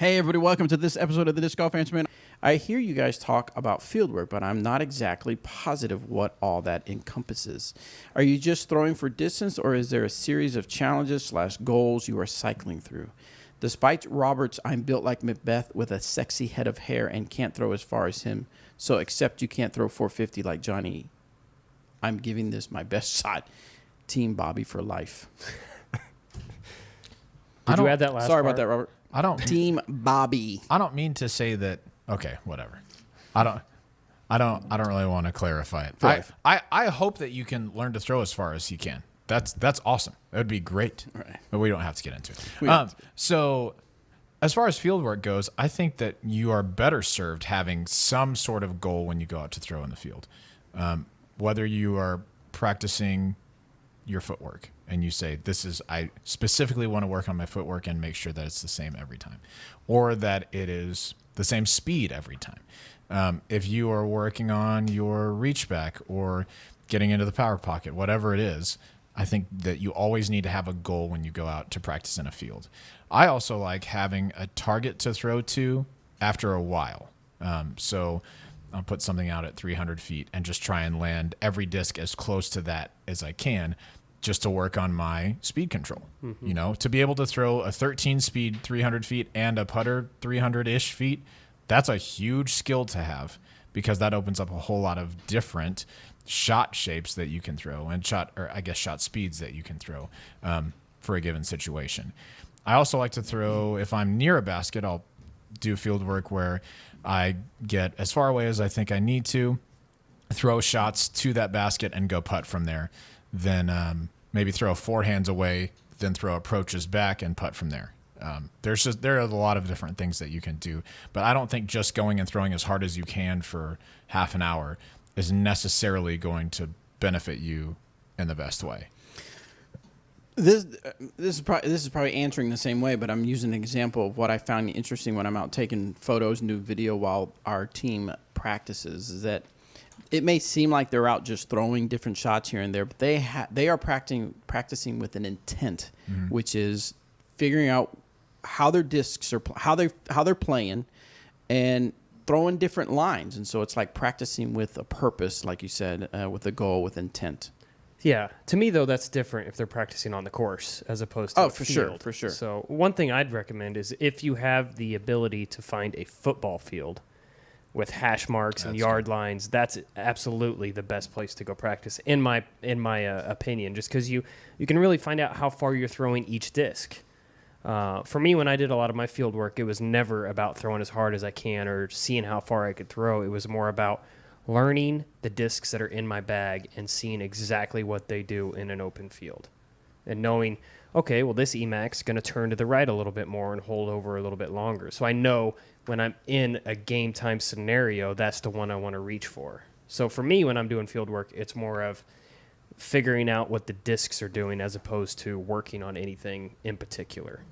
Hey everybody, welcome to this episode of the Disc Golf Answer Man. I hear you guys talk about fieldwork, but I'm not exactly positive what all that encompasses. Are you just throwing for distance, or is there a series of challenges / goals you are cycling through? Despite Roberts, I'm built like Macbeth with a sexy head of hair and can't throw as far as him. So except you can't throw 450 like Johnny, I'm giving this my best shot. Team Bobby for life. Did you add that last Sorry part? about that, Robert. I don't. Team Bobby. I don't mean to say that. Okay, whatever. I don't really want to clarify it. I hope that you can learn to throw as far as you can. That's awesome. That would be great. Right. But we don't have to get into it. So, as far as field work goes, I think that you are better served having some sort of goal when you go out to throw in the field. Whether you are practicing your footwork and you say, I specifically want to work on my footwork and make sure that it's the same every time, or that it is the same speed every time. If you are working on your reach back or getting into the power pocket, whatever it is, I think that you always need to have a goal when you go out to practice in a field. I also like having a target to throw to after a while. So I'll put something out at 300 feet and just try and land every disc as close to that as I can, just to work on my speed control. Mm-hmm. You know, to be able to throw a 13 speed 300 feet and a putter 300-ish feet, that's a huge skill to have, because that opens up a whole lot of different shot shapes that you can throw and shot speeds that you can throw for a given situation. I also like to throw, if I'm near a basket, I'll do field work where I get as far away as I think I need to, throw shots to that basket and go putt from there. Then maybe throw forehands away, then throw approaches back and putt from there. There are a lot of different things that you can do, but I don't think just going and throwing as hard as you can for half an hour is necessarily going to benefit you in the best way. This is probably answering the same way, but I'm using an example of what I found interesting when I'm out taking photos and do video while our team practices. Is that it may seem like they're out just throwing different shots here and there, but they are practicing with an intent, which is figuring out how their discs are, how they're playing, and throwing different lines. And so it's like practicing with a purpose, like you said, with a goal, with intent. Yeah. To me, though, that's different if they're practicing on the course as opposed to for field. sure. So one thing I'd recommend is if you have the ability to find a football field with hash marks and yard lines, that's absolutely the best place to go practice, in my opinion, just because you can really find out how far you're throwing each disc. For me, when I did a lot of my field work, it was never about throwing as hard as I can or seeing how far I could throw. It was more about learning the discs that are in my bag and seeing exactly what they do in an open field. And knowing, okay, well, this EMAX is going to turn to the right a little bit more and hold over a little bit longer. So I know when I'm in a game time scenario, that's the one I want to reach for. So for me, when I'm doing field work, it's more of figuring out what the discs are doing as opposed to working on anything in particular.